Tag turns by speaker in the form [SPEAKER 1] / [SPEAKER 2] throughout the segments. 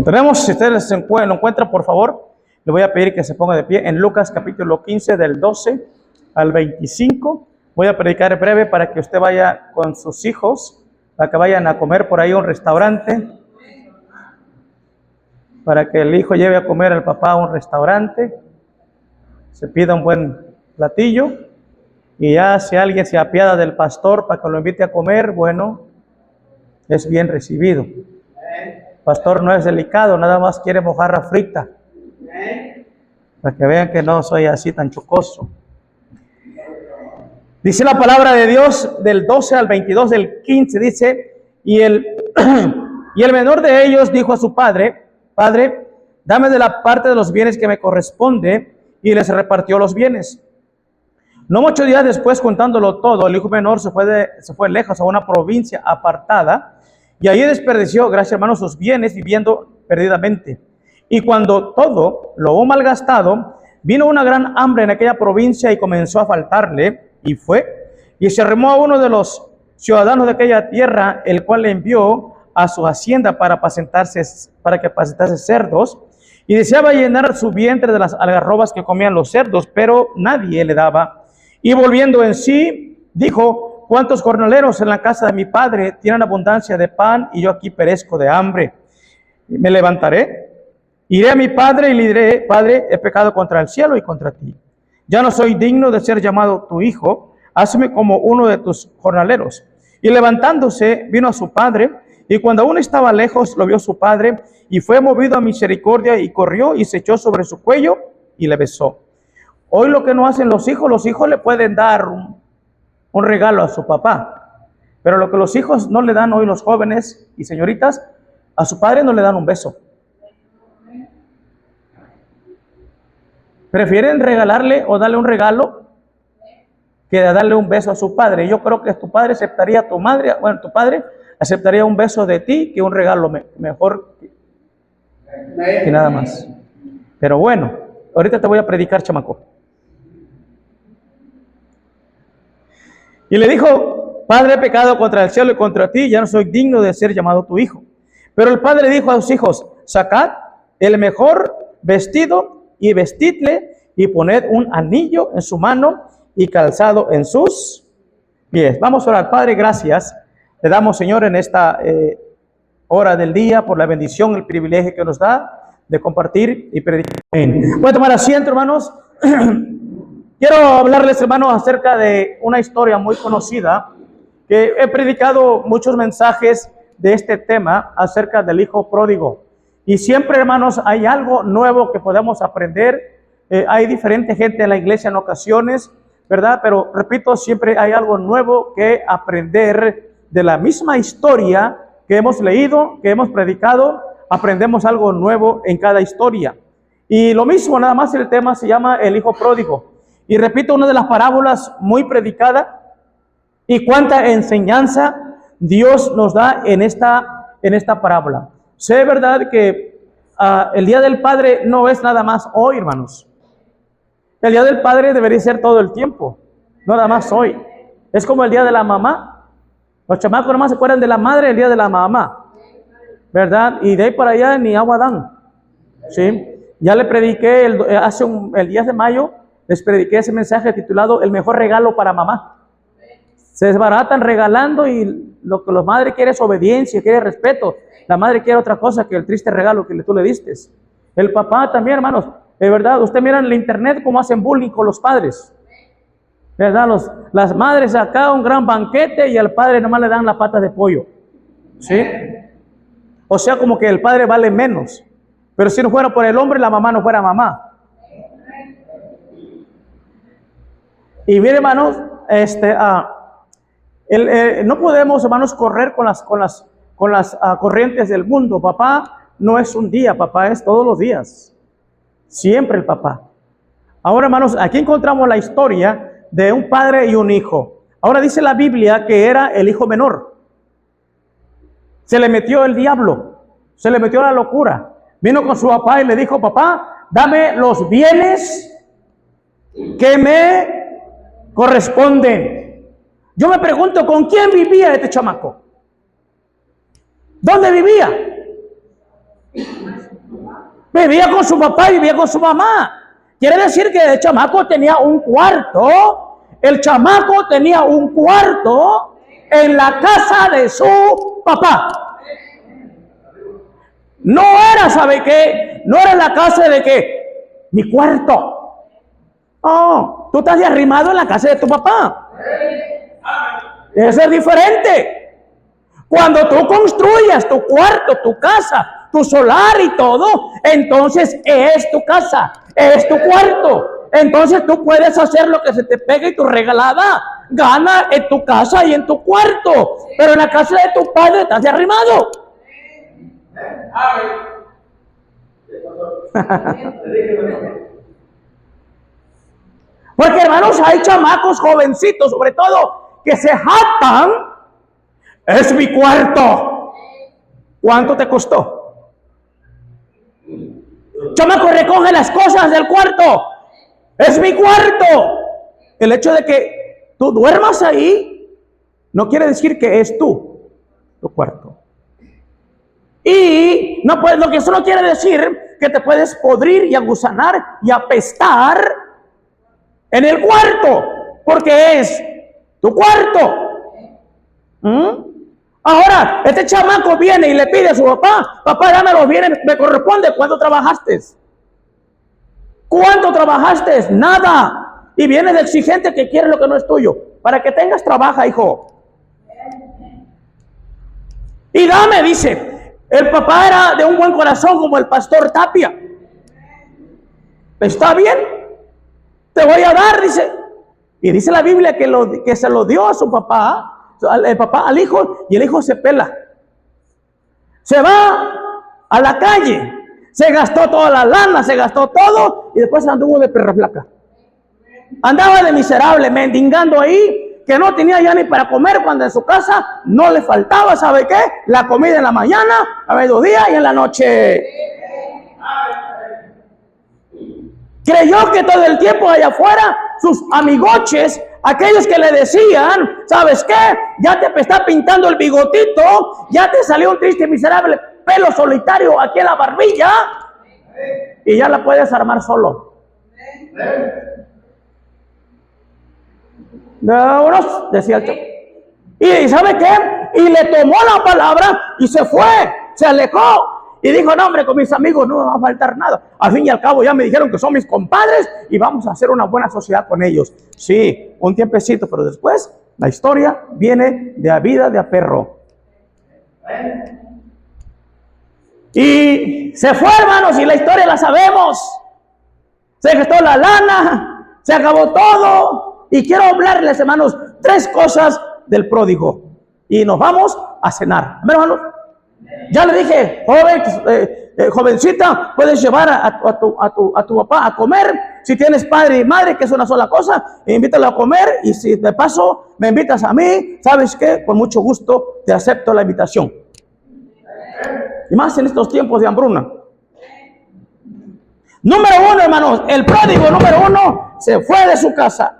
[SPEAKER 1] Tenemos, si ustedes lo encuentran, por favor, le voy a pedir que se ponga de pie en Lucas capítulo 15 del 12 al 25. Voy a predicar breve para que usted vaya con sus hijos, para que vayan a comer por ahí a un restaurante, para que el hijo lleve a comer al papá a un restaurante, se pida un buen platillo, y ya si alguien se apiada del pastor para que lo invite a comer, bueno, es bien recibido. El pastor no es delicado, nada más quiere mojarra frita, para que vean que no soy así tan chocoso. Dice la palabra de Dios del 12 al 22 del 15, dice, y el menor de ellos dijo a su padre: Padre, dame de la parte de los bienes que me corresponde, y les repartió los bienes. No muchos días después, contándolo todo, el hijo menor se fue lejos a una provincia apartada, y allí desperdició, gracias hermanos, sus bienes, viviendo perdidamente. Y cuando todo lo hubo malgastado, vino una gran hambre en aquella provincia y comenzó a faltarle, y fue y se arrimó a uno de los ciudadanos de aquella tierra, el cual le envió a su hacienda para que apacentase cerdos, y deseaba llenar su vientre de las algarrobas que comían los cerdos, pero nadie le daba. Y volviendo en sí, dijo: ¿Cuántos jornaleros en la casa de mi padre tienen abundancia de pan, y yo aquí perezco de hambre? Me levantaré, iré a mi padre y le diré: Padre, he pecado contra el cielo y contra ti. Ya no soy digno de ser llamado tu hijo, hazme como uno de tus jornaleros. Y levantándose, vino a su padre, y cuando aún estaba lejos, lo vio su padre, y fue movido a misericordia, y corrió y se echó sobre su cuello y le besó. Hoy lo que no hacen los hijos le pueden dar un regalo a su papá, pero lo que los hijos no le dan hoy, los jóvenes y señoritas, a su padre no le dan un beso. Prefieren regalarle o darle un regalo que darle un beso a su padre. Yo creo que tu padre aceptaría, tu padre aceptaría un beso de ti que un regalo mejor que nada más. Pero bueno, ahorita te voy a predicar, chamaco. Y le dijo: Padre, he pecado contra el cielo y contra ti, ya no soy digno de ser llamado tu hijo. Pero el padre dijo a sus hijos: Sacad el mejor vestido y vestidle, y poned un anillo en su mano y calzado en sus pies. Vamos a orar. Padre, gracias le damos, Señor, en esta hora del día, por la bendición, el privilegio que nos da de compartir y predicar. Voy a tomar asiento, hermanos. Quiero hablarles, hermanos, acerca de una historia muy conocida, que he predicado muchos mensajes de este tema acerca del hijo pródigo. Y siempre, hermanos, hay algo nuevo que podemos aprender. Hay diferente gente en la iglesia en ocasiones, ¿verdad? Pero repito, siempre hay algo nuevo que aprender de la misma historia que hemos leído, que hemos predicado. Aprendemos algo nuevo en cada historia. Y lo mismo, nada más el tema se llama el hijo pródigo. Y repito, una de las parábolas muy predicada, y cuánta enseñanza Dios nos da en esta parábola. Sé, verdad, que el Día del Padre no es nada más hoy, hermanos. El Día del Padre debería ser todo el tiempo, no nada más hoy. Es como el Día de la Mamá. Los chamacos nomás se acuerdan de la madre el Día de la Mamá, ¿verdad? Y de ahí para allá ni agua dan, ¿sí? Ya le prediqué el 10 de mayo, les prediqué ese mensaje titulado El mejor regalo para mamá. Se desbaratan regalando, y lo que la madre quiere es obediencia, quiere respeto. La madre quiere otra cosa que el triste regalo que tú le diste. El papá también, hermanos, es verdad. Usted mira en el internet cómo hacen bullying con los padres, ¿verdad? Las madres acá un gran banquete y al padre nomás le dan la pata de pollo, ¿sí? O sea, como que el padre vale menos. Pero si no fuera por el hombre, la mamá no fuera mamá. Y mire, hermanos, no podemos, hermanos, correr con las corrientes del mundo. Papá no es un día, papá es todos los días. Siempre el papá. Ahora, hermanos, aquí encontramos la historia de un padre y un hijo. Ahora dice la Biblia que era el hijo menor. Se le metió el diablo, se le metió la locura. Vino con su papá y le dijo: Papá, dame los bienes que me corresponden. Yo me pregunto, ¿con quién vivía este chamaco? ¿Dónde vivía? Vivía con su papá y vivía con su mamá. Quiere decir que el chamaco tenía un cuarto. El chamaco tenía un cuarto en la casa de su papá. No era, ¿sabe qué? No era la casa de que mi cuarto. Oh, tú estás de arrimado en la casa de tu papá. Eso es diferente. Cuando tú construyas tu cuarto, tu casa, tu solar y todo, entonces es tu casa, es tu cuarto. Entonces tú puedes hacer lo que se te pegue y tu regalada gana en tu casa y en tu cuarto. Pero en la casa de tu padre estás de arrimado. Porque hermanos, hay chamacos jovencitos, sobre todo, que se jactan. Es mi cuarto. ¿Cuánto te costó? Chamaco, recoge las cosas del cuarto. Es mi cuarto. El hecho de que tú duermas ahí no quiere decir que es tu cuarto. Y no, pues, lo que eso no quiere decir que te puedes podrir y agusanar y apestar en el cuarto, porque es tu cuarto. Ahora, este chamaco viene y le pide a su papá: papá, dame los bienes, me corresponde. ¿Cuánto trabajaste? ¿Cuánto trabajaste? Nada. Y viene de exigente que quiere lo que no es tuyo. Para que tengas, trabaja, hijo. Y dame, dice. El papá era de un buen corazón como el pastor Tapia. ¿Está bien? Te voy a dar, dice. Y dice la Biblia que se lo dio a su papá, el papá al hijo, y el hijo se pela. Se va a la calle, se gastó toda la lana, se gastó todo, y después anduvo de perra flaca. Andaba de miserable, mendigando ahí, que no tenía ya ni para comer, cuando en su casa no le faltaba, ¿sabe qué? La comida en la mañana, a mediodía y en la noche. Creyó que todo el tiempo allá afuera, sus amigoches, aquellos que le decían: ¿sabes qué? Ya te está pintando el bigotito, ya te salió un triste miserable pelo solitario aquí en la barbilla, y ya la puedes armar solo. No, decía el chavo. Y ¿sabe qué? Y le tomó la palabra y se fue, se alejó. Y dijo: no, hombre, con mis amigos no me va a faltar nada. Al fin y al cabo ya me dijeron que son mis compadres y vamos a hacer una buena sociedad con ellos. Sí, un tiempecito, pero después la historia viene de a vida de a perro. Y se fue, hermanos, y la historia la sabemos. Se gastó la lana, se acabó todo. Y quiero hablarles, hermanos, 3 cosas del pródigo. Y nos vamos a cenar. Hermanos, ya le dije: joven, jovencita, puedes llevar a tu papá a comer. Si tienes padre y madre, que es una sola cosa, invítalo a comer. Y si de paso me invitas a mí, ¿sabes qué? Con mucho gusto te acepto la invitación. Y más en estos tiempos de hambruna. Número 1, hermanos, el pródigo número 1 se fue de su casa.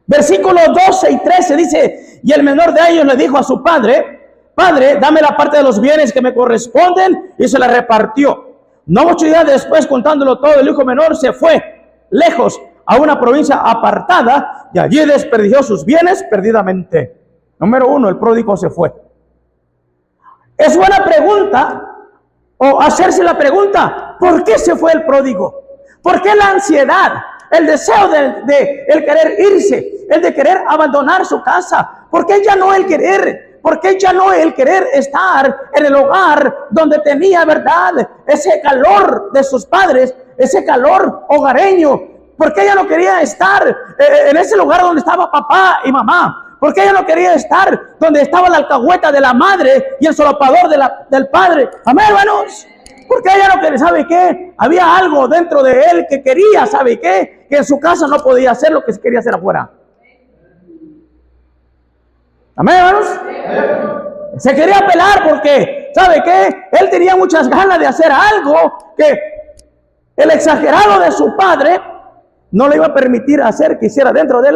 [SPEAKER 1] Versículos 12 y 13 dice: y el menor de ellos le dijo a su padre: padre, dame la parte de los bienes que me corresponden, y se la repartió. No mucho días después, contándolo todo, el hijo menor se fue lejos a una provincia apartada, y allí desperdició sus bienes perdidamente. Número 1, el pródigo se fue. Es buena pregunta, o hacerse la pregunta: ¿por qué se fue el pródigo? ¿Por qué la ansiedad? El deseo de el querer irse, el de querer abandonar su casa. ¿Por qué ya no el querer? ¿Por qué ya no el querer estar en el hogar donde tenía, verdad, ese calor de sus padres, ese calor hogareño? ¿Por qué ella no quería estar en ese lugar donde estaba papá y mamá? ¿Por qué ella no quería estar donde estaba la alcahueta de la madre y el solapador del padre? Amén, hermanos. Porque ella no quería, ¿sabe qué? Había algo dentro de él que quería, ¿sabe qué? Que en su casa no podía hacer lo que quería hacer afuera. Amén, hermanos. Se quería pelar porque, ¿sabe qué? Él tenía muchas ganas de hacer algo que el exagerado de su padre no le iba a permitir hacer que hiciera dentro de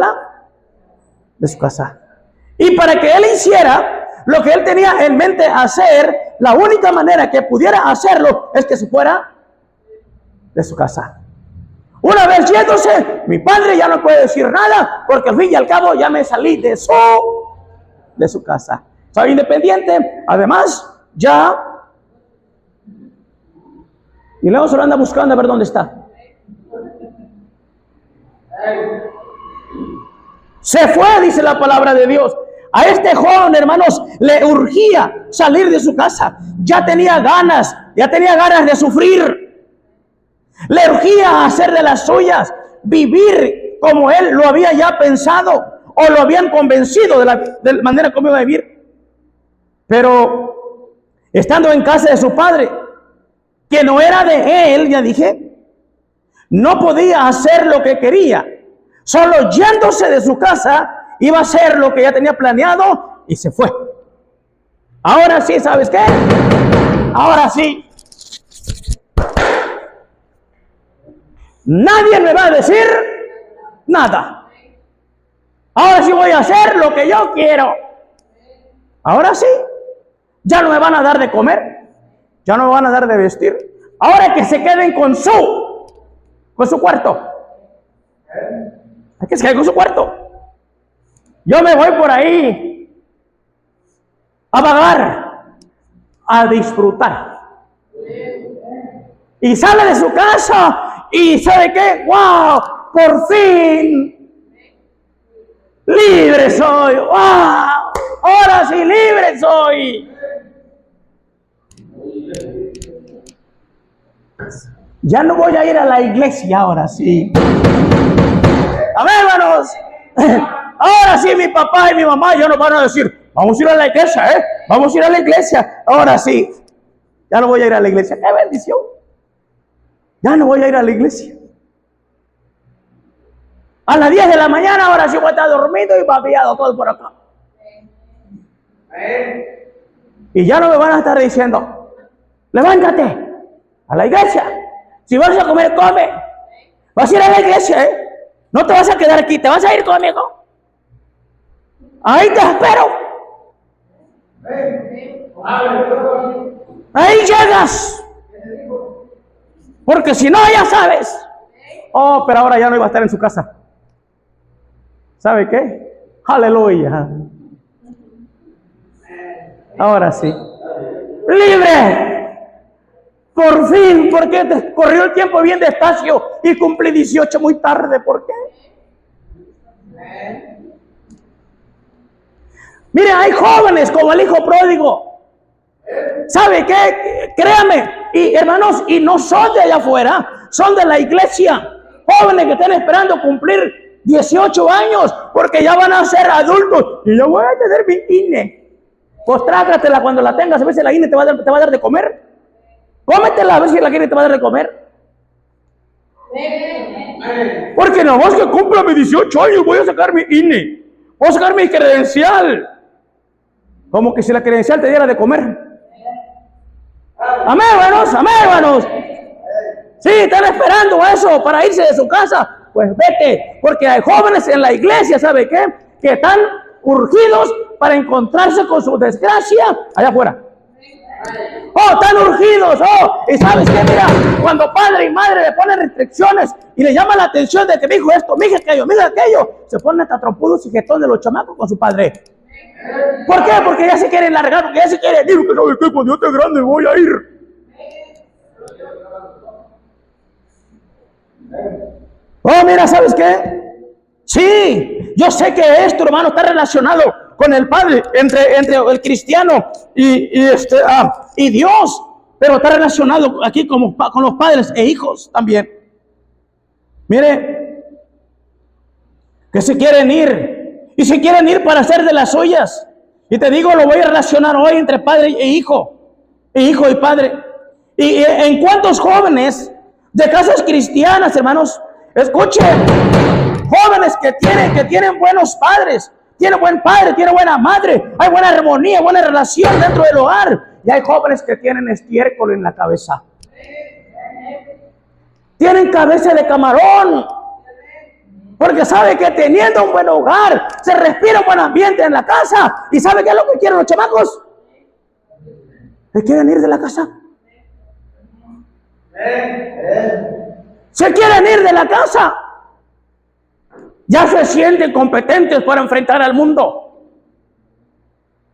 [SPEAKER 1] su casa. Y para que él hiciera lo que él tenía en mente hacer, la única manera que pudiera hacerlo es que se fuera de su casa. Una vez yéndose, mi padre ya no puede decir nada, porque al fin y al cabo ya me salí de su casa. Soy independiente, además, ya. Y luego se lo anda buscando a ver dónde está. Se fue, dice la palabra de Dios. A este joven, hermanos, le urgía salir de su casa. Ya tenía ganas de sufrir. Le urgía hacer de las suyas, vivir como él lo había ya pensado o lo habían convencido de la manera como iba a vivir. Pero estando en casa de su padre, que no era de él, ya dije, no podía hacer lo que quería. Solo yéndose de su casa iba a hacer lo que ya tenía planeado y se fue. Ahora sí, ¿sabes qué? Ahora sí. Nadie me va a decir nada. Ahora sí voy a hacer lo que yo quiero. Ahora sí. Ya no me van a dar de comer. Ya no me van a dar de vestir. Ahora que se queden con su cuarto. Hay que se queden con su cuarto. Yo me voy por ahí a vagar, a disfrutar. Y sale de su casa. ¿Y sabe qué? ¡Wow! ¡Por fin! ¡Libre soy! ¡Wow! ¡Ahora sí libre soy! Ya no voy a ir a la iglesia, ahora sí. Amén, hermanos. Ahora sí mi papá y mi mamá ya no van a decir, vamos a ir a la iglesia, vamos a ir a la iglesia. Ahora sí. Ya no voy a ir a la iglesia. ¡Qué bendición! Ya no voy a ir a la iglesia. A las 10 de la mañana, ahora sí voy a estar dormido y babeado todo por acá. Y ya no me van a estar diciendo, levántate a la iglesia. Si vas a comer, come. Vas a ir a la iglesia, no te vas a quedar aquí, te vas a ir conmigo. Ahí te espero. Ahí llegas. Porque si no, ya sabes. Oh, pero ahora ya no iba a estar en su casa. ¿Sabe qué? Aleluya. Ahora sí. Libre. Por fin, porque te corrió el tiempo bien despacio y cumplí 18 muy tarde. ¿Por qué? Mire, hay jóvenes como el hijo pródigo. ¿Sabe qué? Créame, y hermanos, y no son de allá afuera, son de la iglesia. Jóvenes que están esperando cumplir 18 años porque ya van a ser adultos y ya voy a tener mi INE. Pues trágatela cuando la tengas, a ver si la INE te va a dar de comer. Cómetela a ver si la INE te va a dar de comer. Porque no más que cumpla mis 18 años voy a sacar mi INE, voy a sacar mi credencial. Como que si la credencial te diera de comer. Amén, hermanos, amén, hermanos. Sí, están esperando eso para irse de su casa. Pues vete, porque hay jóvenes en la iglesia, ¿sabe qué? Que están urgidos para encontrarse con su desgracia allá afuera. Oh, están urgidos, oh, y sabes qué, mira, cuando padre y madre le ponen restricciones y le llama la atención de que mi hijo esto, mi hija aquello, se ponen hasta trompudos y jetones de los chamacos con su padre. ¿Por qué? Porque ya se quieren largar, porque ya se quieren ir, que sabe qué, cuando yo esté grande voy a ir. Oh, mira, ¿sabes qué? Sí, yo sé que esto, hermano, está relacionado con el Padre, entre el cristiano y Dios, pero está relacionado aquí con los padres e hijos también. Mire, que se quieren ir, y se quieren ir para hacer de las suyas. Y te digo, lo voy a relacionar hoy entre padre e hijo y padre. Y en cuántos jóvenes de casas cristianas, hermanos, escuchen, jóvenes que tienen buenos padres, tienen buen padre, tienen buena madre, hay buena armonía, buena relación dentro del hogar. Y hay jóvenes que tienen estiércol en la cabeza. Tienen cabeza de camarón. Porque sabe que teniendo un buen hogar, se respira un buen ambiente en la casa. ¿Y sabe qué es lo que quieren los chamacos? ¿Se quieren ir de la casa? ¿Se quieren ir de la casa? Ya se sienten competentes para enfrentar al mundo.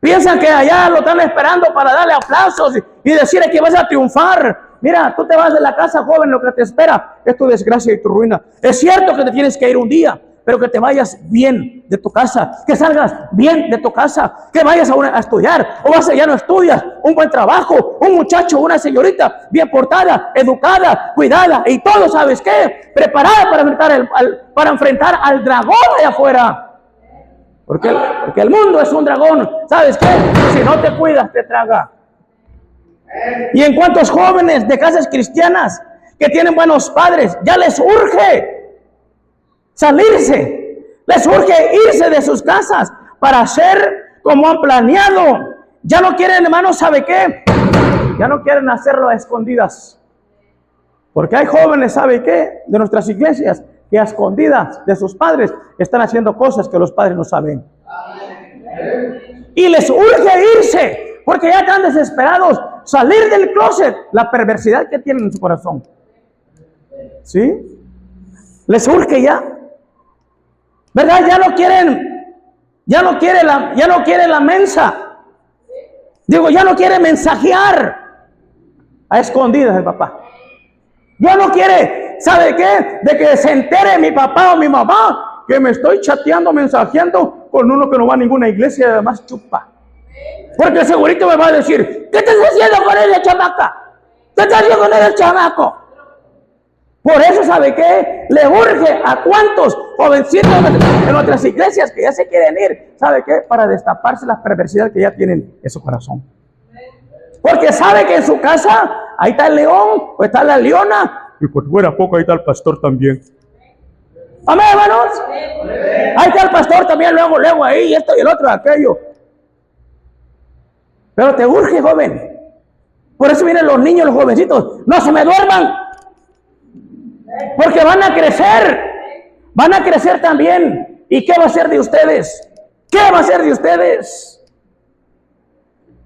[SPEAKER 1] Piensan que allá lo están esperando para darle aplausos y decirle que vas a triunfar. Mira, tú te vas de la casa, joven, lo que te espera es tu desgracia y tu ruina. Es cierto que te tienes que ir un día, pero que te vayas bien de tu casa, que salgas bien de tu casa, que vayas a estudiar, o ya no estudias, un buen trabajo, un muchacho, una señorita bien portada, educada, cuidada y todo, ¿sabes qué? Preparada para enfrentar al dragón allá afuera. Porque el mundo es un dragón, ¿sabes qué? Si no te cuidas, te traga. Y en cuantos jóvenes de casas cristianas que tienen buenos padres, ya les urge salirse, les urge irse de sus casas para hacer como han planeado. Ya no quieren, hermanos, ¿sabe qué? Ya no quieren hacerlo a escondidas. Porque hay jóvenes, ¿sabe qué? De nuestras iglesias que a escondidas de sus padres están haciendo cosas que los padres no saben. Y les urge irse porque ya están desesperados, salir del closet, la perversidad que tienen en su corazón. ¿Sí? Les urge ya. ¿Verdad? Ya no quieren la mensa. Digo, ya no quiere mensajear a escondidas el papá. Ya no quiere, ¿sabe qué? De que se entere mi papá o mi mamá que me estoy chateando, mensajeando con uno que no va a ninguna iglesia y además chupa. Porque segurito me va a decir, ¿qué estás haciendo con esa chamaca? ¿Qué estás haciendo con ese chamaco? Por eso, ¿sabe qué? Le urge a cuantos jovencitos en otras iglesias que ya se quieren ir, ¿sabe qué? Para destaparse la perversidad que ya tienen en su corazón. Porque sabe que en su casa ahí está el león o está la leona. Y por fuera poco ahí está el pastor también. Amén, hermanos. Ahí está el pastor también, luego ahí, esto y el otro, aquello. Pero te urge, joven. Por eso vienen los niños, los jovencitos. No se me duerman. Porque van a crecer. Van a crecer también. ¿Y qué va a ser de ustedes? ¿Qué va a ser de ustedes?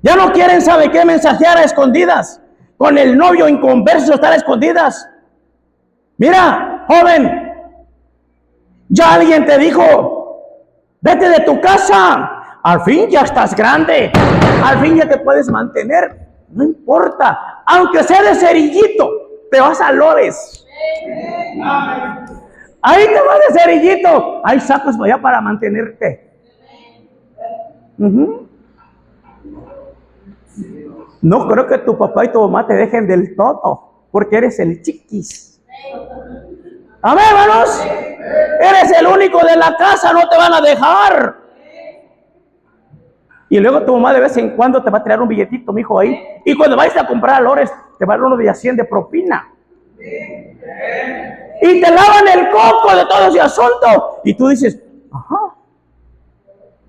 [SPEAKER 1] Ya no quieren, ¿sabe qué? Mensajear a escondidas. Con el novio inconverso estar a escondidas. Mira, joven. Ya alguien te dijo, vete de tu casa. Al fin ya estás grande. Al fin ya te puedes mantener. No importa. Aunque sea de cerillito, te vas a Lores. Ahí te vas de cerillito. Hay sacos allá para mantenerte. No creo que tu papá y tu mamá te dejen del todo, porque eres el chiquis. Amén, hermanos. Eres el único de la casa, no te van a dejar. Y luego tu mamá de vez en cuando te va a tirar un billetito, mijo, ahí. Y cuando vayas a comprar a Lores, te va a dar uno de 100 de propina. Y te lavan el coco de todo ese asunto. Y tú dices, ajá.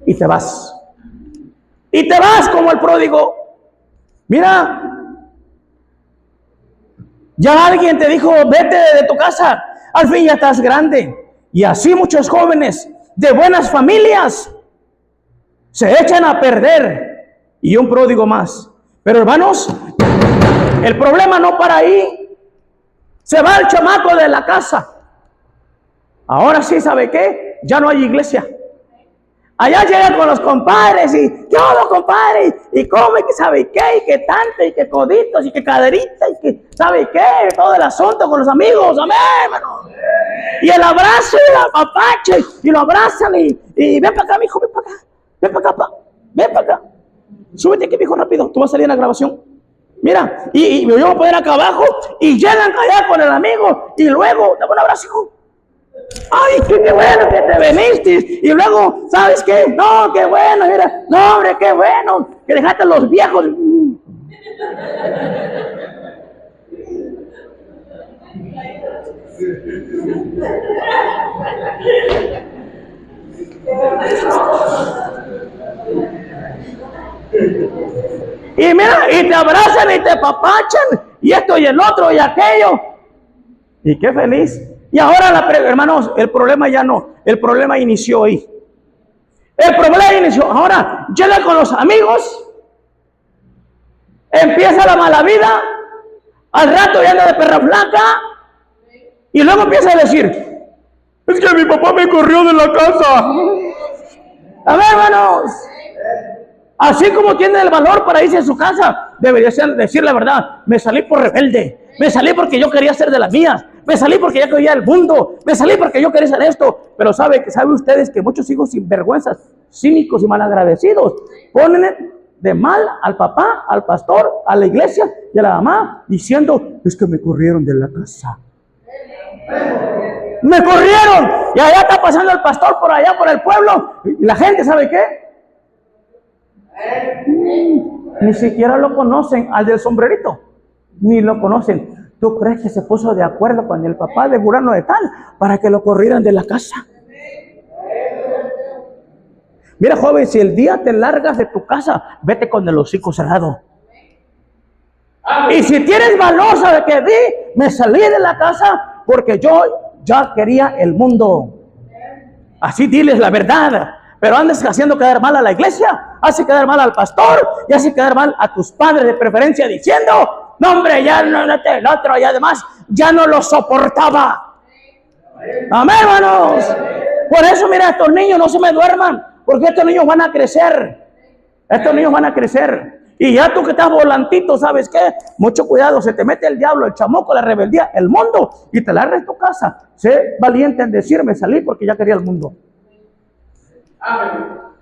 [SPEAKER 1] Y te vas. Y te vas como el pródigo. Mira. Ya alguien te dijo, vete de tu casa. Al fin ya estás grande. Y así muchos jóvenes de buenas familias se echan a perder. Y un pródigo más. Pero hermanos, el problema no para ahí. Se va el chamaco de la casa. Ahora sí, ¿sabe qué? Ya no hay iglesia. Allá llegan con los compadres y ¿qué onda, compadre? Y come, que sabe qué, y que tanto, y que coditos, y que caderita, y que sabe qué, todo el asunto con los amigos, amén, hermano. Y el abrazo y el apapache, y lo abrazan y ven para acá, mijo, ven para acá, ven para acá. Súbete aquí, mijo, rápido, tú vas a salir en la grabación. Mira, y me voy a poner acá abajo y llegan allá con el amigo y luego, dame un abrazo, hijo. Ay, qué bueno que te viniste. Y luego, ¿sabes qué? No, qué bueno, mira. No, hombre, qué bueno que dejaste a los viejos. Y mira, y te abrazan y te apapachan, y esto y el otro y aquello. Y qué feliz. Y ahora, hermanos, el problema ya no. El problema inició ahí. El problema inició. Ahora, llega con los amigos. empieza la mala vida, al rato ya anda de perra flaca, y luego empieza a decir, es que mi papá me corrió de la casa. A ver, hermanos, así como tiene el valor para irse a su casa, debería decir la verdad. Me salí por rebelde, me salí porque yo quería ser de las mías, me salí porque ya quería el mundo, me salí porque yo quería hacer esto. Pero ¿sabe ustedes que muchos hijos sinvergüenzas, cínicos y malagradecidos ponen de mal al papá, al pastor, a la iglesia y a la mamá, diciendo, es que me corrieron de la casa? Me corrieron, y allá está pasando el pastor por allá por el pueblo, y la gente, ¿sabe qué? Ni siquiera lo conocen, al del sombrerito, ni lo conocen. ¿Tú crees que se puso de acuerdo con el papá de fulano de tal para que lo corrieran de la casa? Mira, joven, si el día te largas de tu casa, vete con el hocico cerrado. Y si tienes valor, ¿sabe qué? Me salí de la casa porque yo ya quería el mundo. Así diles la verdad. Pero andes haciendo quedar mal a la iglesia, hace quedar mal al pastor y hace quedar mal a tus padres de preferencia, diciendo, no hombre, ya no, el otro, y además ya no lo soportaba. Amén, hermanos. Por eso, mira, estos niños no se me duerman, porque estos niños van a crecer. Estos niños van a crecer. Y ya tú que estás volantito, ¿sabes qué? Mucho cuidado, se te mete el diablo, el chamuco, la rebeldía, el mundo, y te largas de tu casa. Sé valiente en decirme, salí porque ya quería el mundo.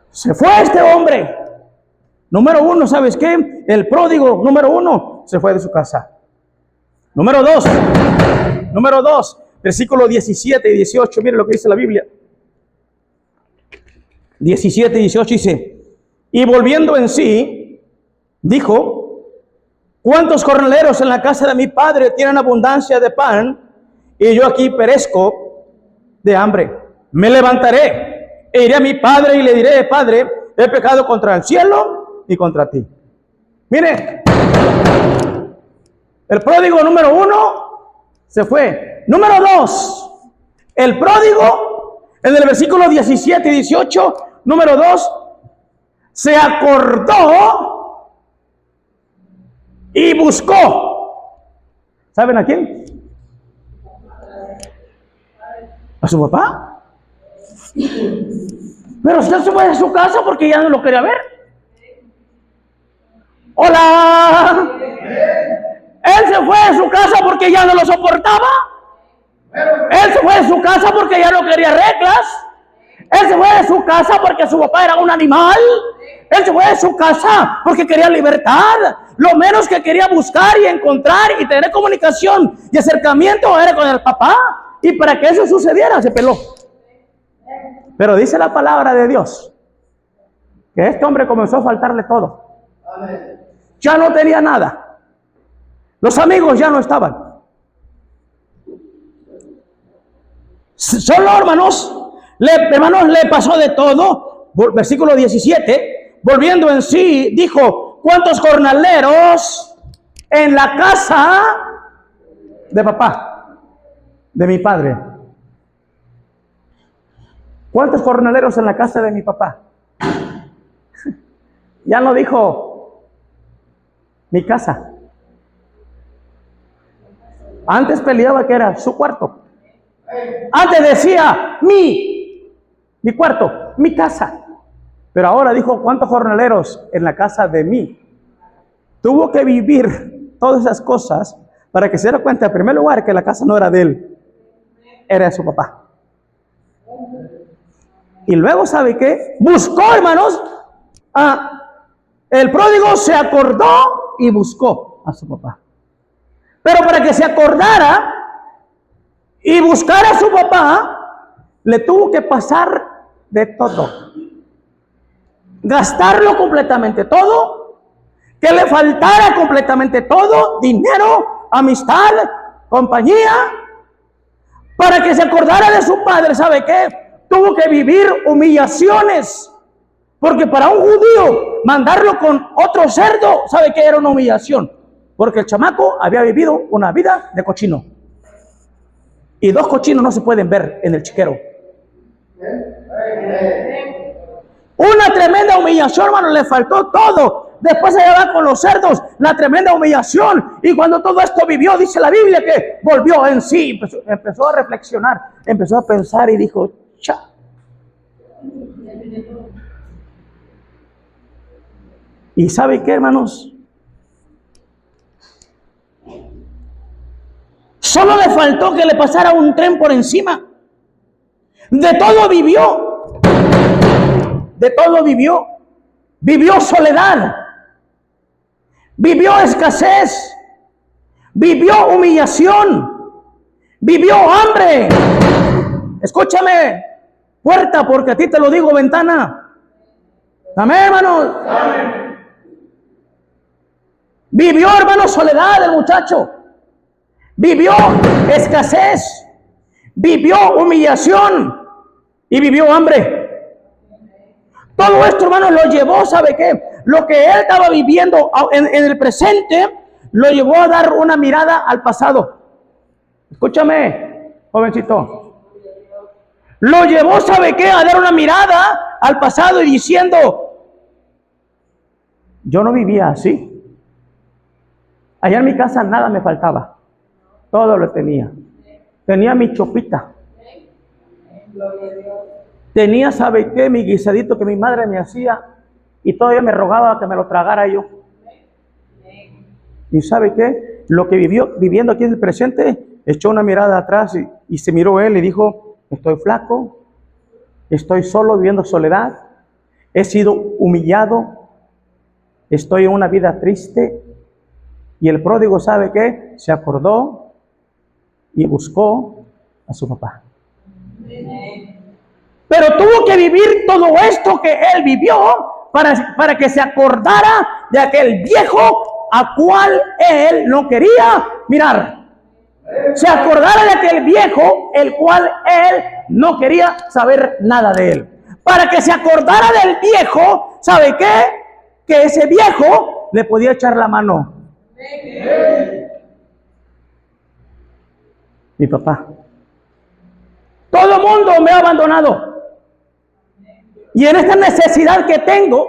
[SPEAKER 1] Se fue este hombre. Número uno, ¿sabes qué? El pródigo, número uno, se fue de su casa. Número dos, versículos 17 y 18, mire lo que dice la Biblia. 17 y 18 dice, y volviendo en sí, dijo, ¿cuántos jornaleros en la casa de mi padre tienen abundancia de pan y yo aquí perezco de hambre? Me levantaré e iré a mi padre y le diré, Padre, he pecado contra el cielo y contra ti. Mire, el pródigo número uno se fue. Número dos, el pródigo, en el versículo 17 y 18, número 2, se acordó y buscó. ¿Saben a quién? ¿A su papá? Pero usted se fue de su casa porque ya no lo quería ver. ¡Hola! Él se fue de su casa porque ya no lo soportaba. Él se fue de su casa porque ya no quería reglas. Él se fue de su casa porque su papá era un animal. Él se fue de su casa porque quería libertad. Lo menos que quería buscar y encontrar y tener comunicación y acercamiento era con el papá. Y para que eso sucediera, se peló. Pero dice la palabra de Dios que este hombre comenzó a faltarle todo. Ya no tenía nada. Los amigos ya no estaban. Solo, hermanos, le pasó de todo. Versículo 17, volviendo en sí, dijo, ¿cuántos jornaleros en la casa de papá, de mi padre? ¿Cuántos jornaleros en la casa de mi papá? Ya no dijo mi casa. Antes peleaba que era su cuarto. Antes decía mi cuarto, mi casa. Pero ahora dijo, ¿cuántos jornaleros en la casa de mí? Tuvo que vivir todas esas cosas para que se diera cuenta, en primer lugar, que la casa no era de él, era de su papá. Y luego, ¿sabe qué? Buscó, hermanos, el pródigo se acordó y buscó a su papá. Pero para que se acordara y buscara a su papá, le tuvo que pasar de todo. Gastarlo completamente todo, que le faltara completamente todo, dinero, amistad, compañía, para que se acordara de su padre. ¿Sabe qué? Tuvo que vivir humillaciones, porque para un judío mandarlo con otro cerdo, ¿sabe qué? Era una humillación, porque el chamaco había vivido una vida de cochino, y dos cochinos no se pueden ver en el chiquero. Una tremenda humillación, hermano, le faltó todo. Después allá va con los cerdos, la tremenda humillación. Y cuando todo esto vivió, dice la Biblia que volvió en sí, empezó a reflexionar, empezó a pensar y dijo, cha. ¿Y sabe qué, hermanos? Solo le faltó que le pasara un tren por encima. De todo vivió. De todo vivió. Vivió soledad. Vivió escasez. Vivió humillación. Vivió hambre. Escúchame, puerta, porque a ti te lo digo, ventana. Amén, hermanos. Amén. Vivió, hermano, soledad el muchacho. Vivió escasez. Vivió humillación. Y vivió hambre. Todo esto, hermano, lo llevó, ¿sabe qué? Lo que él estaba viviendo en el presente, lo llevó a dar una mirada al pasado. Escúchame, jovencito. Lo llevó, ¿sabe qué? A dar una mirada al pasado y diciendo, yo no vivía así. Allá en mi casa nada me faltaba. Todo lo tenía. Tenía mi chopita. Tenía, ¿sabe qué? Mi guisadito que mi madre me hacía. Y todavía me rogaba que me lo tragara yo. ¿Y sabe qué? Lo que viviendo aquí en el presente, echó una mirada atrás y se miró él y dijo, estoy flaco, estoy solo viviendo soledad, he sido humillado, estoy en una vida triste. Y el pródigo, ¿sabe qué? Se acordó y buscó a su papá. Pero tuvo que vivir todo esto que él vivió para que se acordara de aquel viejo a cual él no quería mirar. Se acordara de aquel viejo el cual él no quería saber nada de él. Para que se acordara del viejo, ¿sabe qué? Que ese viejo le podía echar la mano. Mi papá. Todo el mundo me ha abandonado. Y en esta necesidad que tengo,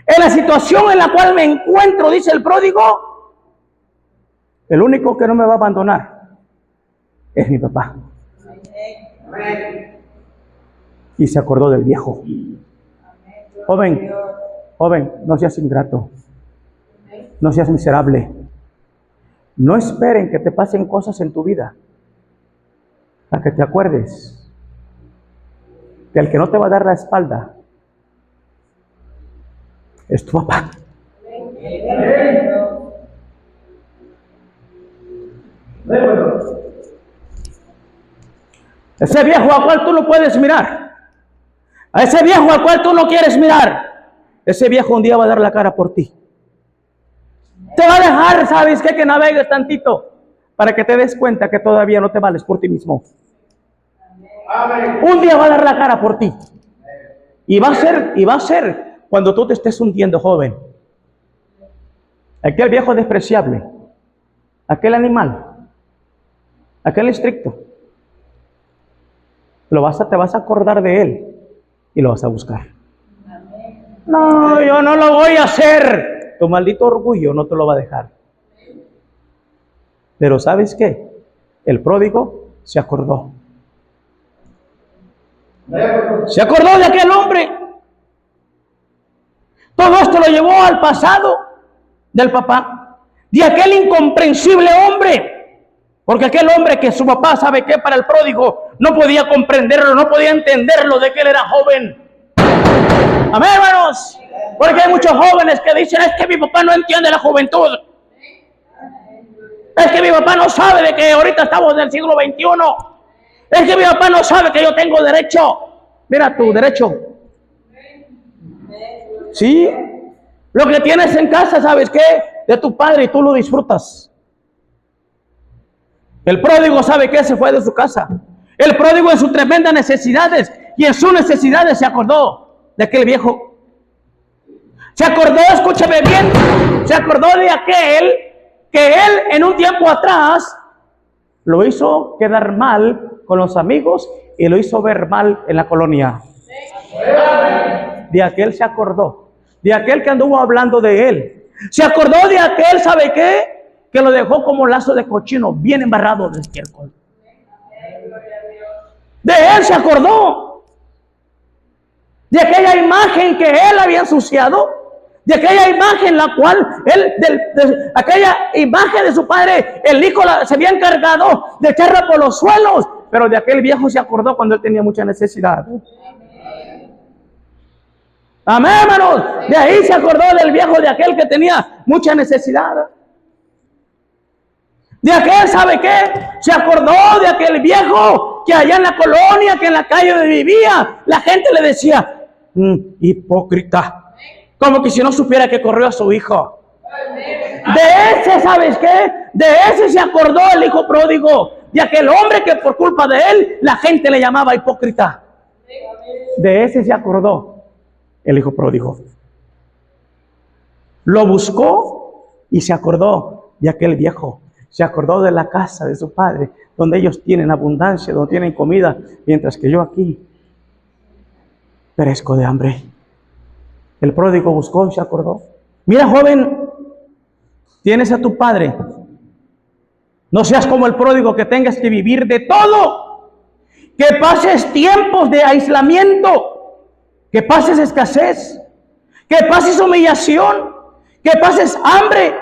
[SPEAKER 1] en la situación en la cual me encuentro, dice el pródigo, el único que no me va a abandonar es mi papá. Y se acordó del viejo. Joven, no seas ingrato. No seas miserable. No esperen que te pasen cosas en tu vida para que te acuerdes que el que no te va a dar la espalda es tu papá. Ese viejo al cual tú no puedes mirar, a ese viejo al cual tú no quieres mirar, ese viejo un día va a dar la cara por ti. Te va a dejar, ¿sabes qué? Que navegues tantito para que te des cuenta que todavía no te vales por ti mismo. Un día va a dar la cara por ti. Y va a ser cuando tú te estés hundiendo, joven. Aquel viejo despreciable, aquel animal, aquel estricto, te vas a acordar de él y lo vas a buscar. No, yo no lo voy a hacer. Tu maldito orgullo no te lo va a dejar. Pero ¿sabes qué? El pródigo se acordó. Se acordó de aquel hombre. Todo esto lo llevó al pasado del papá. De aquel incomprensible hombre. Porque aquel hombre que su papá, ¿sabe qué? Para el pródigo no podía comprenderlo, no podía entenderlo de que él era joven. Amén, hermanos. Porque hay muchos jóvenes que dicen, es que mi papá no entiende la juventud. Es que mi papá no sabe de que ahorita estamos en el siglo XXI. Es que mi papá no sabe que yo tengo derecho. Mira tu derecho. Sí. Lo que tienes en casa, ¿sabes qué? De tu padre y tú lo disfrutas. El pródigo, ¿sabe qué? Se fue de su casa. El pródigo en sus tremendas necesidades y en sus necesidades se acordó de aquel viejo. Se acordó, escúchame bien, se acordó de aquel que él en un tiempo atrás lo hizo quedar mal con los amigos y y lo hizo ver mal en la colonia. De aquel se acordó. de aquel que anduvo hablando de él. Se acordó de aquel, ¿sabe qué? Que lo dejó como lazo de cochino, bien embarrado de estiércol. De él se acordó. De aquella imagen que él había ensuciado. De aquella imagen la cual él, aquella imagen de su padre, el hijo se había encargado de echarla por los suelos. Pero de aquel viejo se acordó cuando él tenía mucha necesidad. Amén, hermanos. De ahí se acordó del viejo, de aquel que tenía mucha necesidad. De aquel, ¿sabe qué? Se acordó de aquel viejo que allá en la colonia, que en la calle donde vivía, la gente le decía, hipócrita. Como que si no supiera que corrió a su hijo. De ese, ¿sabes qué? De ese se acordó el hijo pródigo. De aquel hombre que por culpa de él, la gente le llamaba hipócrita. De ese se acordó el hijo pródigo. Lo buscó y se acordó de aquel viejo. Se acordó de la casa de su padre, donde ellos tienen abundancia, donde tienen comida, mientras que yo aquí perezco de hambre. El pródigo buscó y se acordó. Mira, joven, tienes a tu padre. No seas como el pródigo, que tengas que vivir de todo. Que pases tiempos de aislamiento. Que pases escasez. Que pases humillación. Que pases hambre.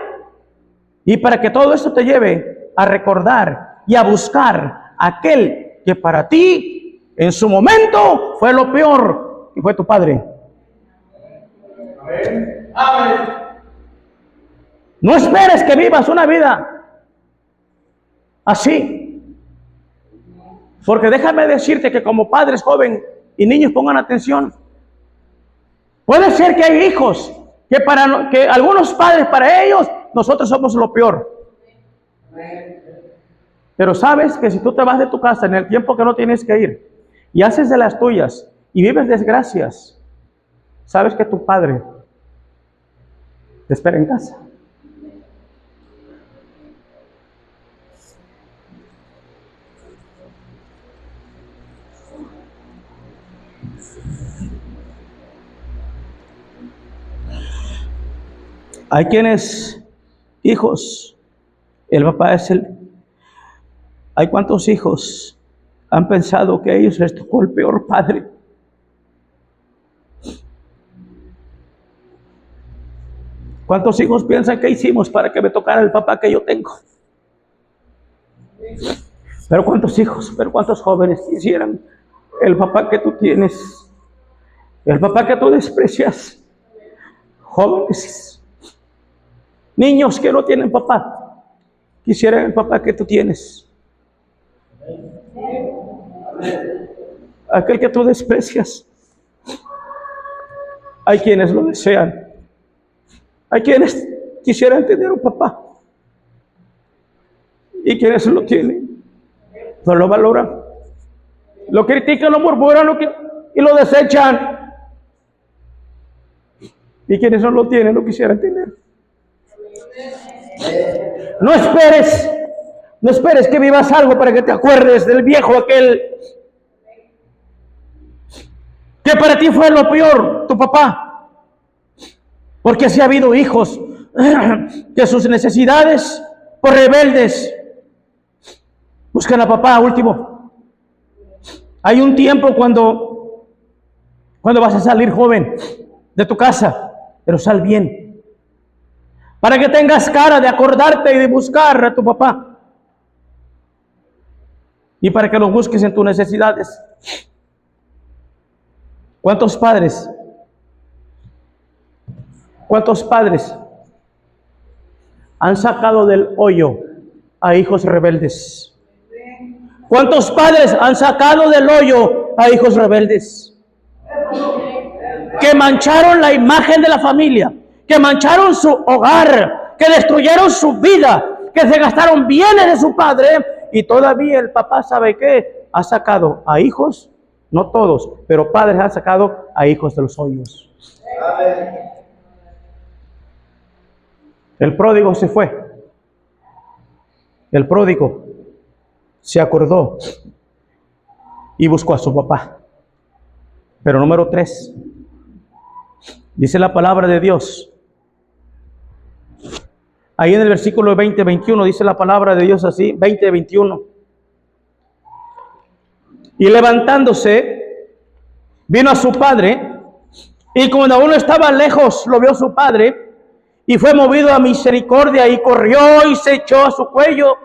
[SPEAKER 1] Y para que todo esto te lleve a recordar y a buscar aquel que para ti en su momento fue lo peor, y fue tu padre. Amén. Amén. No esperes que vivas una vida así. Porque déjame decirte que como padres joven y niños, pongan atención. Puede ser que hay hijos que algunos padres, para ellos nosotros somos lo peor. Pero sabes que si tú te vas de tu casa en el tiempo que no tienes que ir y haces de las tuyas y vives desgracias, sabes que tu padre te espera en casa. Hay quienes, hijos, el papá es el... Hay cuántos hijos han pensado que ellos les tocó el peor padre. ¿Cuántos hijos piensan que hicimos para que me tocara el papá que yo tengo? Pero cuántos hijos, pero cuántos jóvenes quisieran el papá que tú tienes, el papá que tú desprecias. Jóvenes, niños que no tienen papá, quisieran el papá que tú tienes. Aquel que tú desprecias. Hay quienes lo desean. Hay quienes quisieran tener un papá. Y quienes lo tienen, no lo valoran. Lo critican, lo murmuran y lo desechan. Y quienes no lo tienen, lo quisieran tener. No esperes que vivas algo para que te acuerdes del viejo aquel que para ti fue lo peor, tu papá. Porque así ha habido hijos que sus necesidades, por rebeldes, buscan a papá último. Hay un tiempo cuando vas a salir joven de tu casa, pero sal bien, para que tengas cara de acordarte y de buscar a tu papá, y para que lo busques en tus necesidades. ¿Cuántos padres han sacado del hoyo a hijos rebeldes? ¿Cuántos padres han sacado del hoyo a hijos rebeldes? Que mancharon la imagen de la familia, que mancharon su hogar, que destruyeron su vida, que se gastaron bienes de su padre, y todavía el papá, ¿sabe qué? Ha sacado a hijos, no todos, pero padres han sacado a hijos de los hoyos. El pródigo se fue. El pródigo se acordó y buscó a su papá. Pero número 3, Dice la palabra de Dios. Ahí en el versículo 20-21 dice la palabra de Dios así, 20-21. Y levantándose, vino a su padre, y cuando aún estaba lejos, lo vio su padre, y fue movido a misericordia, y corrió y se echó a su cuello,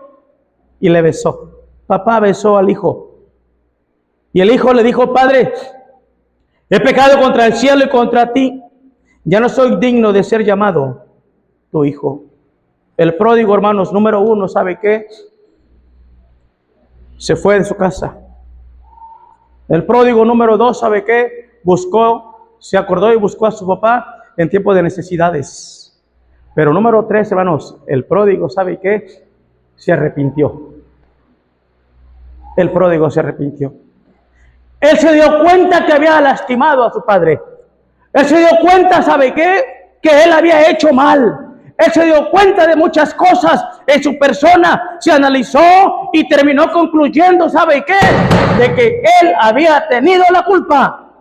[SPEAKER 1] y le besó. Papá besó al hijo. Y el hijo le dijo: Padre, he pecado contra el cielo y contra ti, ya no soy digno de ser llamado tu hijo. El pródigo, hermanos, número 1, ¿sabe qué? Se fue de su casa. El pródigo número 2, ¿sabe qué? Se acordó y buscó a su papá en tiempo de necesidades. Pero número 3, hermanos, el pródigo, ¿sabe qué? Se arrepintió. El pródigo se arrepintió. Él se dio cuenta que había lastimado a su padre. Él se dio cuenta, ¿sabe qué? Que él había hecho mal. Él se dio cuenta de muchas cosas en su persona, se analizó y terminó concluyendo, ¿sabe qué? De que él había tenido la culpa.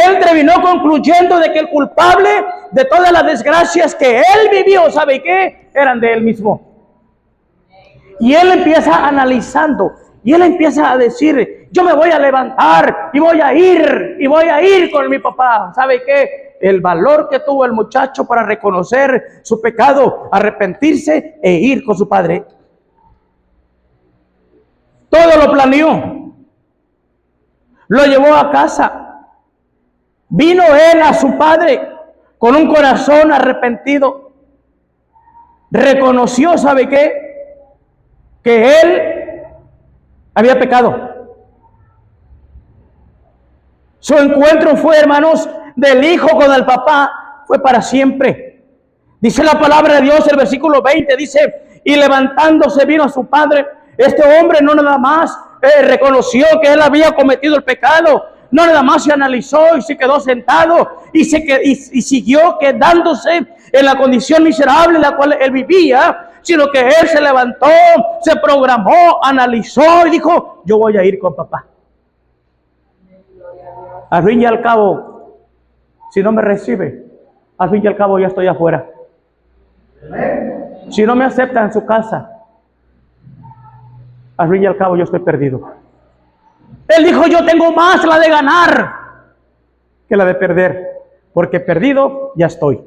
[SPEAKER 1] Él terminó concluyendo de que el culpable de todas las desgracias que él vivió, ¿sabe qué? Eran de él mismo. Y él empieza analizando, y él empieza a decir: yo me voy a levantar y voy a ir con mi papá. ¿Sabe qué? El valor que tuvo el muchacho para reconocer su pecado, arrepentirse e ir con su padre. Todo lo planeó. Lo llevó a casa. Vino él a su padre con un corazón arrepentido. Reconoció, ¿sabe qué? Que él había pecado. Su encuentro fue, hermanos, del hijo con el papá, fue para siempre. Dice la palabra de Dios, el versículo 20, dice: y levantándose vino a su padre. Este hombre no nada más reconoció que él había cometido el pecado, no nada más se analizó y se quedó sentado y siguió quedándose en la condición miserable en la cual él vivía, sino que él se levantó, se programó, analizó y dijo: yo voy a ir con papá. Al fin y al cabo, si no me recibe, al fin y al cabo ya estoy afuera. Si no me acepta en su casa, al fin y al cabo yo estoy perdido. Él dijo: yo tengo más la de ganar que la de perder, porque perdido ya estoy.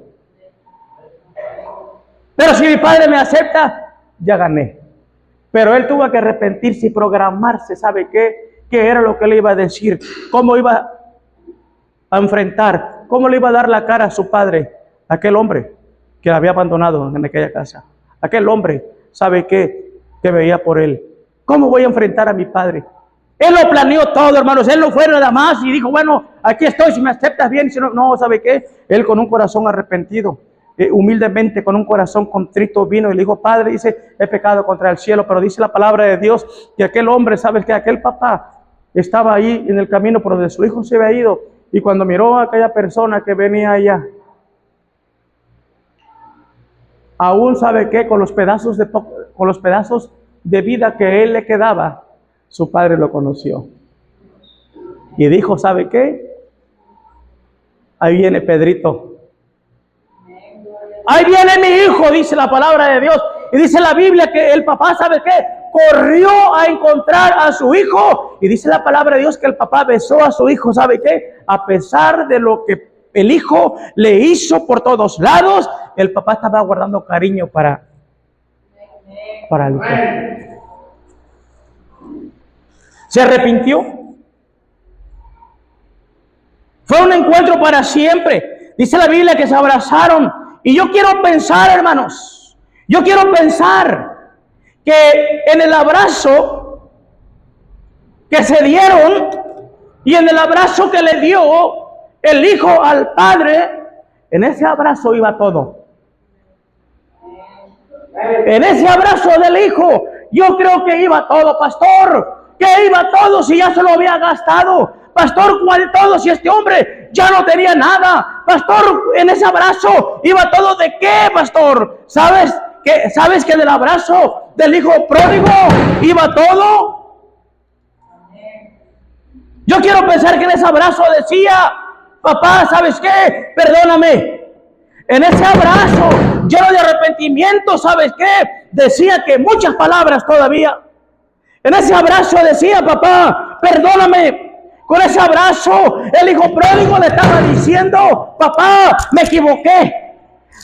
[SPEAKER 1] Pero si mi padre me acepta, ya gané. Pero él tuvo que arrepentirse y programarse. ¿Sabe qué? ¿Qué era lo que le iba a decir? ¿Cómo iba a enfrentar? ¿Cómo le iba a dar la cara a su padre? Aquel hombre que la había abandonado en aquella casa. Aquel hombre, ¿sabe qué? Que veía por él. ¿Cómo voy a enfrentar a mi padre? Él lo planeó todo, hermanos. Él no fue nada más y dijo: bueno, aquí estoy, si me aceptas bien. Si no, no, ¿sabe qué? Él con un corazón arrepentido, humildemente, con un corazón contrito, vino y le dijo: Padre, dice, he pecado contra el cielo. Pero dice la palabra de Dios que aquel hombre, ¿sabes qué? Aquel papá estaba ahí en el camino por donde su hijo se había ido, y cuando miró a aquella persona que venía allá, aún, ¿sabe qué? Con los pedazos de vida que él le quedaba, su padre lo conoció y dijo: ¿sabe qué? Ahí viene Pedrito. Ahí viene mi hijo, dice la palabra de Dios. Y dice la Biblia que el papá, ¿sabe qué? Corrió a encontrar a su hijo. Y dice la palabra de Dios que el papá besó a su hijo. ¿Sabe qué? A pesar de lo que el hijo le hizo por todos lados, el papá estaba guardando cariño para el hijo. Se arrepintió. Fue un encuentro para siempre. Dice la Biblia que se abrazaron. Y yo quiero pensar, hermanos, yo quiero pensar que en el abrazo que se dieron y en el abrazo que le dio el hijo al padre, en ese abrazo iba todo. En ese abrazo del hijo, yo creo que iba todo, pastor. Que iba todo si ya se lo había gastado. Pastor, ¿cuál todo si este hombre ya no tenía nada? Pastor, en ese abrazo iba todo. ¿De qué, pastor? ¿Sabes que del abrazo del hijo pródigo iba todo? Yo quiero pensar que en ese abrazo decía: papá, ¿sabes qué? Perdóname. En ese abrazo lleno de arrepentimiento, ¿sabes qué? Decía que muchas palabras todavía. En ese abrazo decía, papá, perdóname. Con ese abrazo, el hijo pródigo le estaba diciendo, papá, me equivoqué.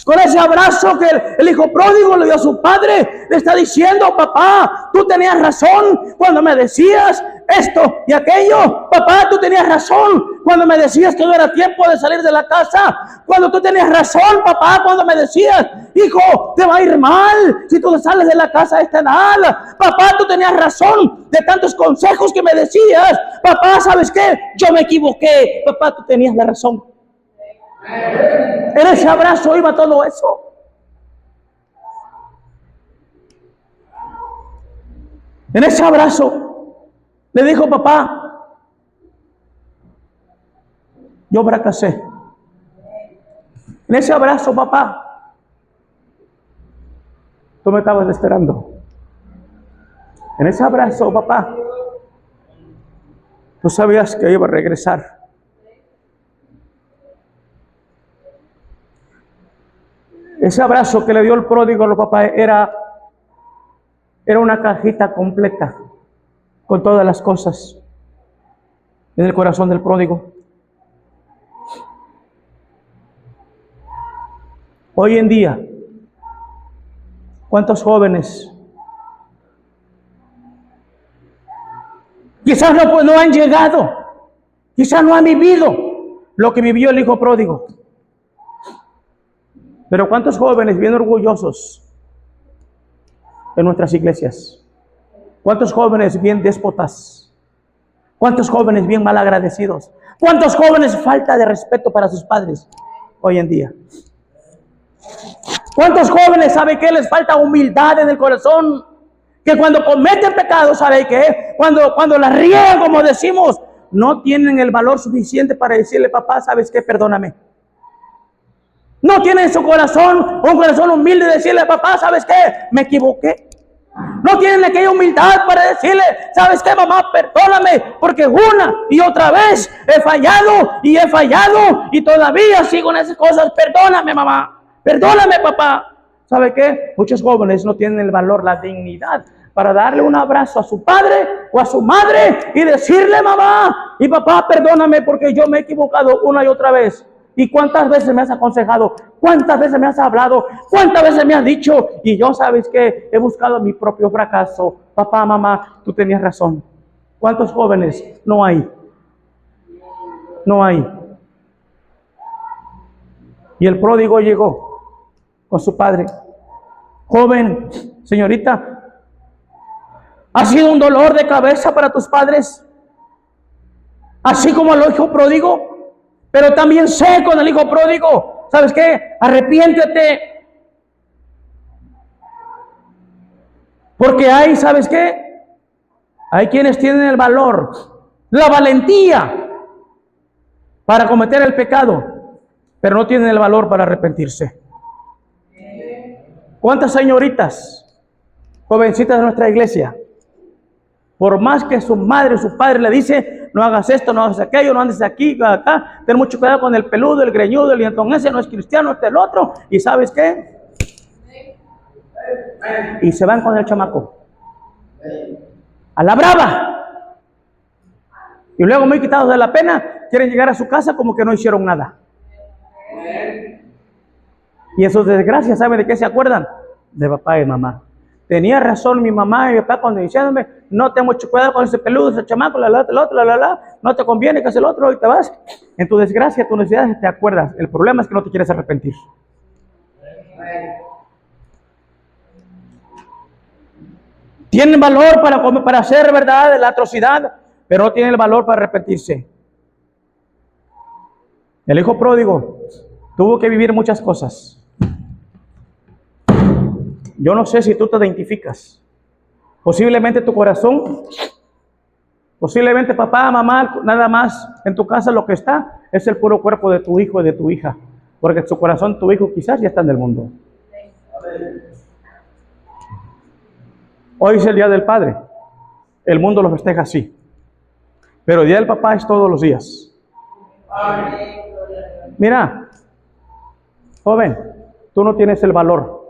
[SPEAKER 1] Con ese abrazo que el hijo pródigo le dio a su padre, le está diciendo, papá, tú tenías razón cuando me decías esto y aquello. Papá, tú tenías razón cuando me decías que no era tiempo de salir de la casa. Cuando tú tenías razón, papá, cuando me decías, hijo, te va a ir mal si tú sales de la casa a esta edad. Papá, tú tenías razón de tantos consejos que me decías. Papá, ¿sabes qué? Yo me equivoqué. Papá, tú tenías la razón. En ese abrazo iba todo eso. En ese abrazo le dijo, papá, yo fracasé. En ese abrazo, papá, tú me estabas esperando. En ese abrazo, papá, tú sabías que iba a regresar. Ese abrazo que le dio el pródigo a los papás era una cajita completa con todas las cosas en el corazón del pródigo. Hoy en día, ¿cuántos jóvenes quizás no han llegado, quizás no han vivido lo que vivió el hijo pródigo? Pero ¿cuántos jóvenes bien orgullosos en nuestras iglesias? ¿Cuántos jóvenes bien déspotas? ¿Cuántos jóvenes bien malagradecidos? ¿Cuántos jóvenes falta de respeto para sus padres hoy en día? ¿Cuántos jóvenes saben que les falta humildad en el corazón? Que cuando cometen pecado, ¿saben qué? Cuando la riegan, como decimos, no tienen el valor suficiente para decirle, papá, ¿sabes qué? Perdóname. No tiene en su corazón un corazón humilde de decirle, papá, ¿sabes qué? Me equivoqué. No tienen aquella humildad para decirle, ¿sabes qué, mamá? Perdóname, porque una y otra vez he fallado y todavía sigo en esas cosas. Perdóname, mamá. Perdóname, papá. ¿Sabe qué? Muchos jóvenes no tienen el valor, la dignidad para darle un abrazo a su padre o a su madre y decirle, mamá y papá, perdóname porque yo me he equivocado una y otra vez. ¿Y cuántas veces me has aconsejado? ¿Cuántas veces me has hablado? ¿Cuántas veces me has dicho? Y yo, ¿sabes qué? He buscado mi propio fracaso. Papá, mamá, tú tenías razón. ¿Cuántos jóvenes no hay? No hay. Y el pródigo llegó con su padre. Joven, señorita, ¿ha sido un dolor de cabeza para tus padres? Así como el hijo pródigo. Pero también sé con el hijo pródigo, ¿sabes qué? Arrepiéntete. Porque hay, ¿sabes qué? Hay quienes tienen el valor, la valentía para cometer el pecado, pero no tienen el valor para arrepentirse. ¿Cuántas señoritas, jovencitas de nuestra iglesia, por más que su madre o su padre le dice, no hagas esto, no hagas aquello, no andes aquí, acá, ten mucho cuidado con el peludo, el greñudo, el dientón ese, no es cristiano, este el otro, y ¿sabes qué? Y se van con el chamaco a la brava, y luego muy quitados de la pena, quieren llegar a su casa como que no hicieron nada. Y en sus desgracias, ¿saben de qué se acuerdan? De papá y mamá. Tenía razón mi mamá y mi papá cuando diciéndome, no ten mucho cuidado con ese peludo, ese chamaco, no te conviene que hagas el otro y te vas. En tu desgracia, tu necesidad te acuerdas. El problema es que no te quieres arrepentir. Tienen valor para hacer verdad la atrocidad, pero no tienen el valor para arrepentirse. El hijo pródigo tuvo que vivir muchas cosas. Yo no sé si tú te identificas. Posiblemente tu corazón, posiblemente papá, mamá, nada más en tu casa lo que está es el puro cuerpo de tu hijo y de tu hija. Porque en su corazón tu hijo quizás ya está en el mundo. Hoy es el día del padre. El mundo lo festeja así. Pero el día del papá es todos los días. Mira, joven, tú no tienes el valor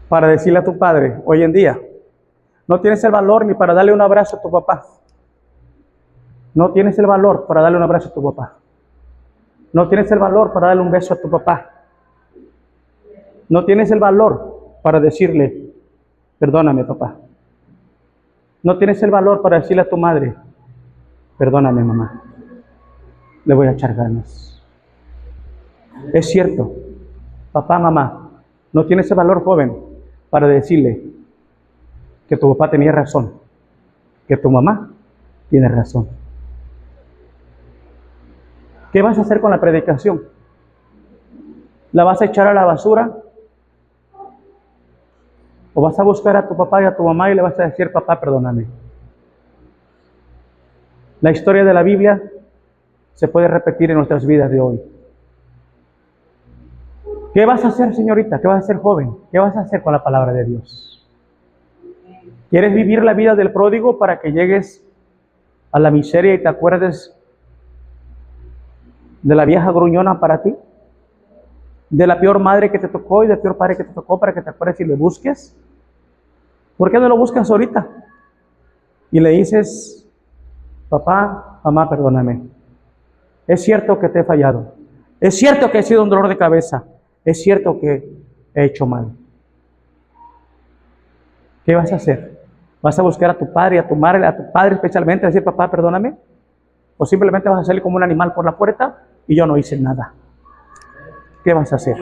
[SPEAKER 1] para decirle a tu padre hoy en día. No tienes el valor ni para darle un abrazo a tu papá. No tienes el valor para darle un abrazo a tu papá. No tienes el valor para darle un beso a tu papá. No tienes el valor para decirle, perdóname, papá. No tienes el valor para decirle a tu madre, perdóname, mamá. Le voy a echar ganas. Es cierto, papá, mamá, no tienes el valor, joven, para decirle que tu papá tenía razón, que tu mamá tiene razón. ¿Qué vas a hacer con la predicación? ¿La vas a echar a la basura? ¿O vas a buscar a tu papá y a tu mamá y le vas a decir, papá, perdóname? La historia de la Biblia se puede repetir en nuestras vidas de hoy. ¿Qué vas a hacer, señorita? ¿Qué vas a hacer, joven? ¿Qué vas a hacer con la palabra de Dios? ¿Quieres vivir la vida del pródigo para que llegues a la miseria y te acuerdes de la vieja gruñona para ti? ¿De la peor madre que te tocó y del peor padre que te tocó para que te acuerdes y le busques? ¿Por qué no lo buscas ahorita? Y le dices, papá, mamá, perdóname. Es cierto que te he fallado. Es cierto que he sido un dolor de cabeza. Es cierto que he hecho mal. ¿Qué vas a hacer? ¿Vas a buscar a tu padre y a tu madre, a tu padre especialmente, a decir, papá, perdóname? ¿O simplemente vas a salir como un animal por la puerta y yo no hice nada? ¿Qué vas a hacer?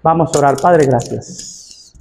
[SPEAKER 1] Vamos a orar. Padre, gracias.